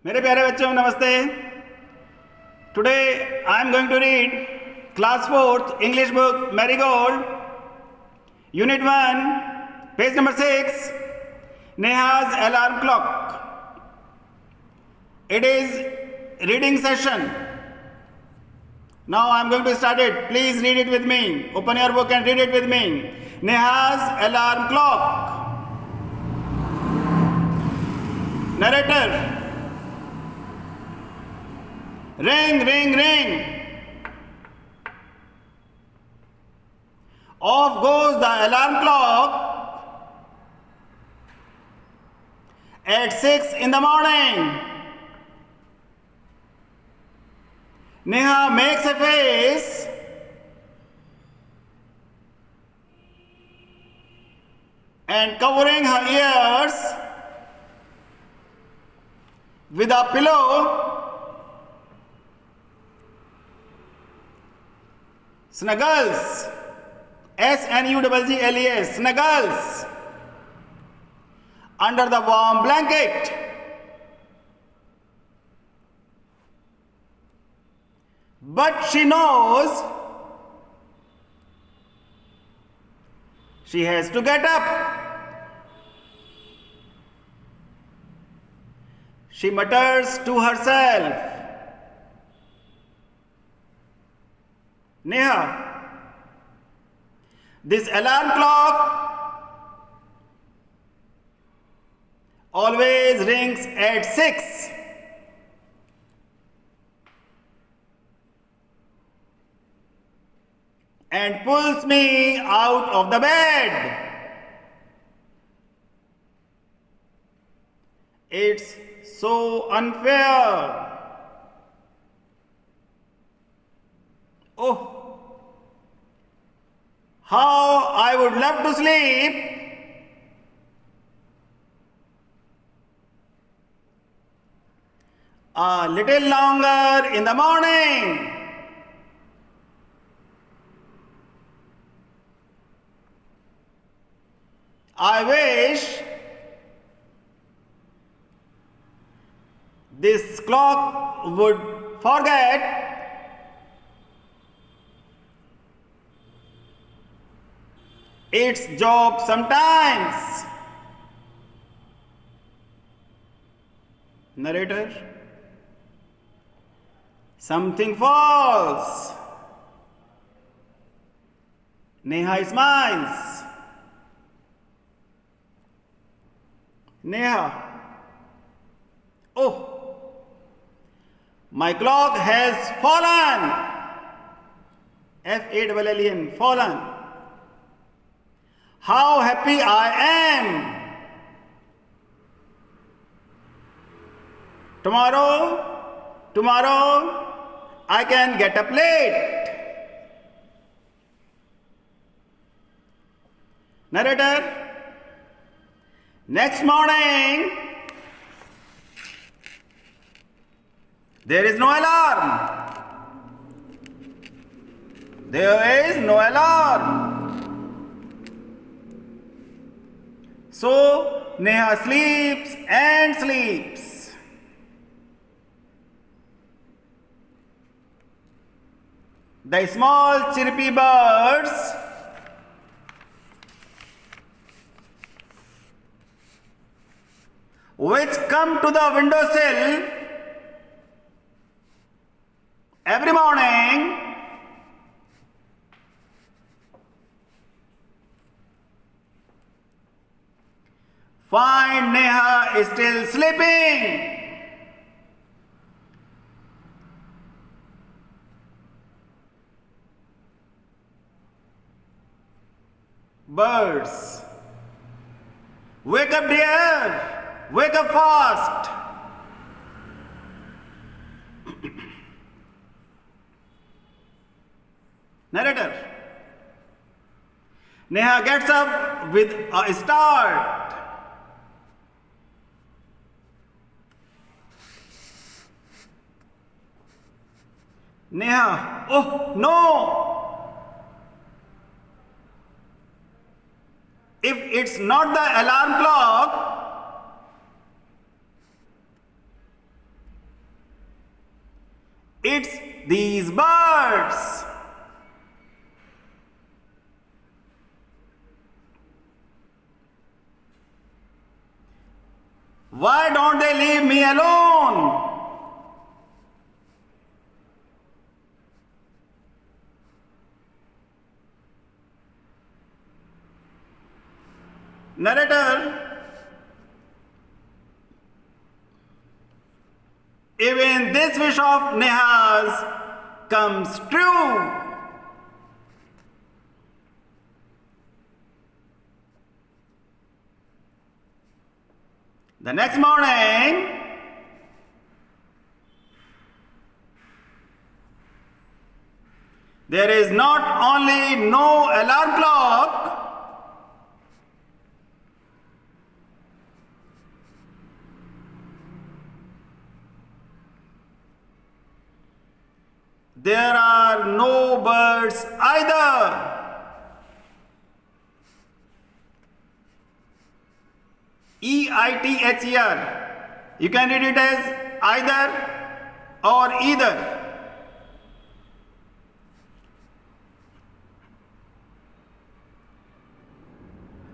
मेरे प्यारे बच्चों नमस्ते. Today I am going to read class 4th English book Marigold, Unit 1, page number 6, NEHA'S alarm clock. It is reading session. Now I am going to start it. Please read it with me. Open your book and read it with me. NEHA'S alarm clock. Narrator. Ring, ring, ring. Off goes the alarm clock at 6 in the morning. Neha makes a face and covering her ears with a pillow, snuggles, S-N-U-G-G-L-E-S, snuggles under the warm blanket. But she knows she has to get up. She mutters to herself, Neha, this alarm clock always rings at 6. And pulls me out of the bed. It's so unfair. Oh, how I would love to sleep a little longer in the morning. I wish this clock would forget its job sometimes. Narrator. Something falls. Neha smiles. Neha. Oh, my clock has fallen. F-A-L-L-E-N, fallen. How happy I am. Tomorrow, I can get up late. Narrator. Next morning, there is no alarm. There is no alarm. So Neha sleeps and sleeps. The small chirpy birds which come to the windowsill every morning find Neha is still sleeping. Birds, wake up dear, wake up fast. Narrator. Neha gets up with a start. Neha, oh no! If it's not the alarm clock, It's these birds. Why don't they leave me alone? Narrator, even this wish of Neha's comes true. The next morning, there is not only no alarm clock, there are no birds either. EITHER. You can read it as either or either.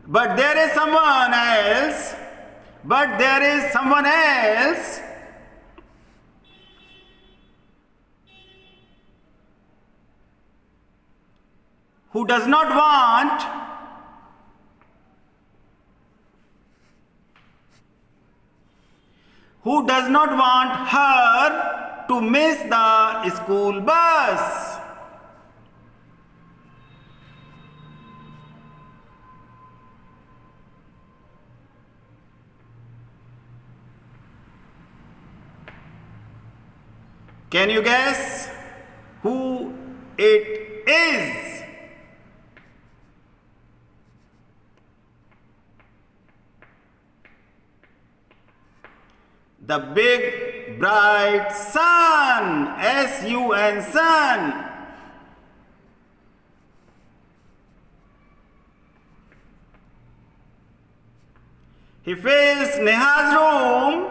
But there is someone else. Who does not want her to miss the school bus. Can you guess who it is? The big bright sun, S-U-N, sun. He fills Neha's room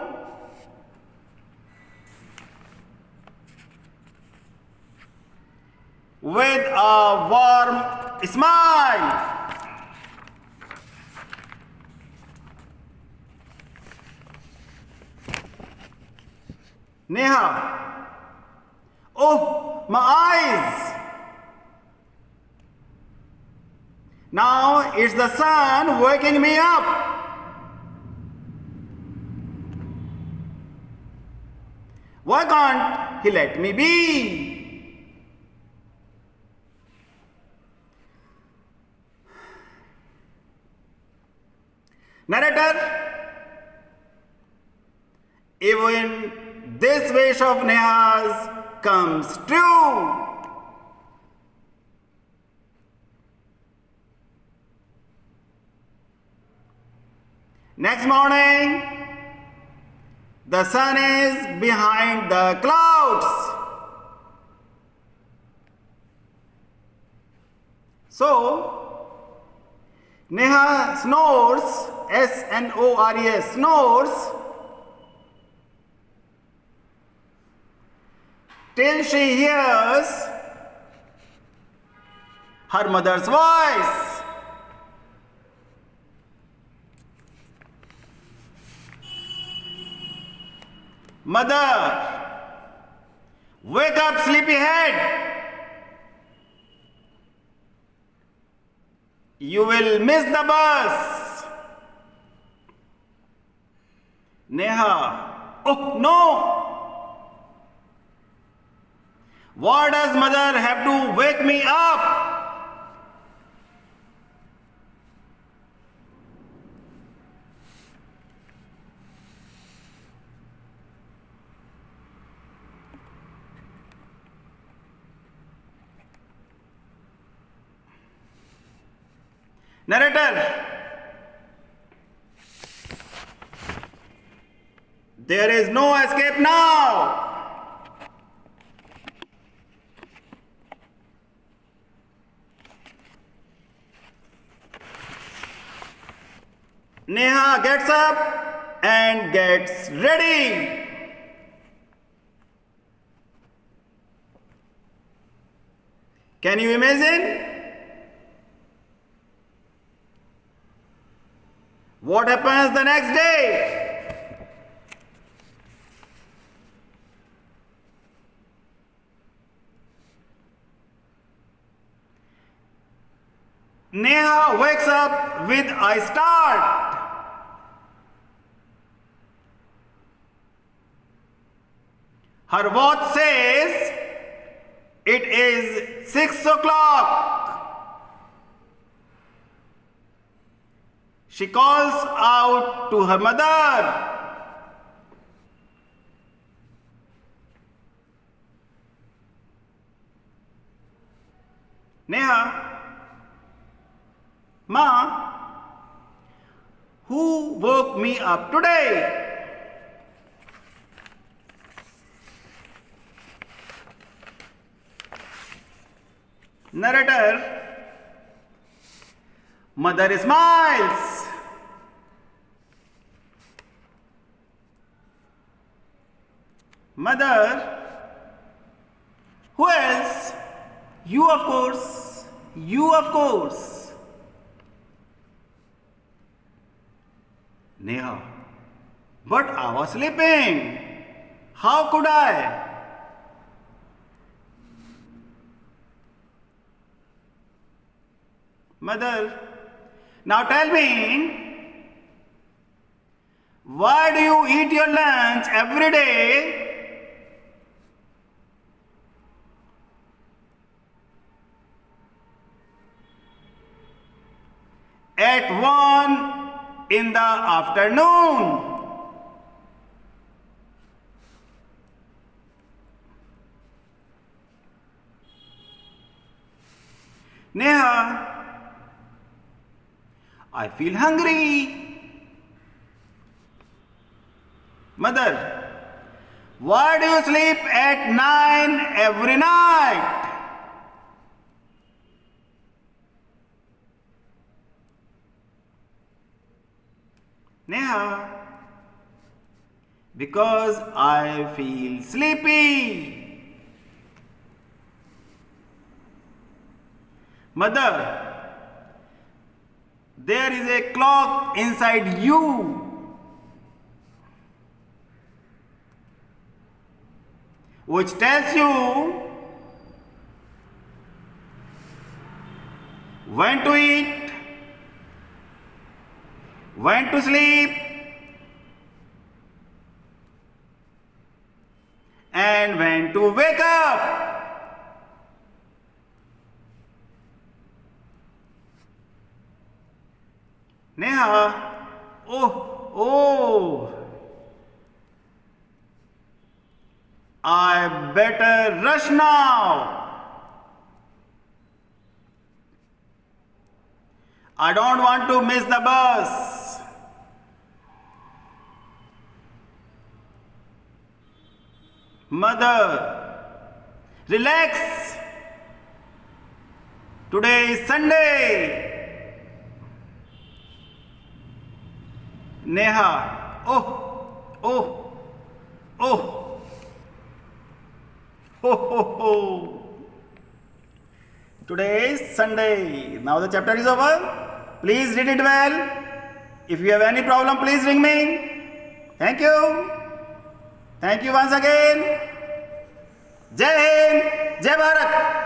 with a warm smile. Neha, oh, my eyes. Now it's the sun waking me up. Why can't he let me be? Narrator, even this wish of Neha's comes true. Next morning, the sun is behind the clouds. So, Neha snores, S-N-O-R-E-S, snores, till she hears her mother's voice. Mother, wake up, sleepyhead. You will miss the bus. Neha, oh no. Why does mother have to wake me up? Narrator, there is no escape now. Neha gets up and gets ready. Can you imagine? What happens the next day? Neha wakes up with a start. Her watch says it is 6 o'clock. She calls out to her mother. Neha, Ma, who woke me up today? Narrator, mother smiles. Mother, who else? You of course, you of course. Neha, but I was sleeping. How could I? Mother, now tell me, why do you eat your lunch every day? At 1 in the afternoon. Neha, I feel hungry. Mother, why do you sleep at 9 every night? Neha, because I feel sleepy. Mother, there is a clock inside you which tells you when to eat, when to sleep, and when to wake up. Neha, oh, I better rush now. I don't want to miss the bus. Mother, relax. Today is Sunday. Neha, oh, ho. Today is Sunday. Now the chapter is over. Please read it well. If you have any problem, please ring me. Thank you. Thank you once again. Jai Hind, Jai Bharat.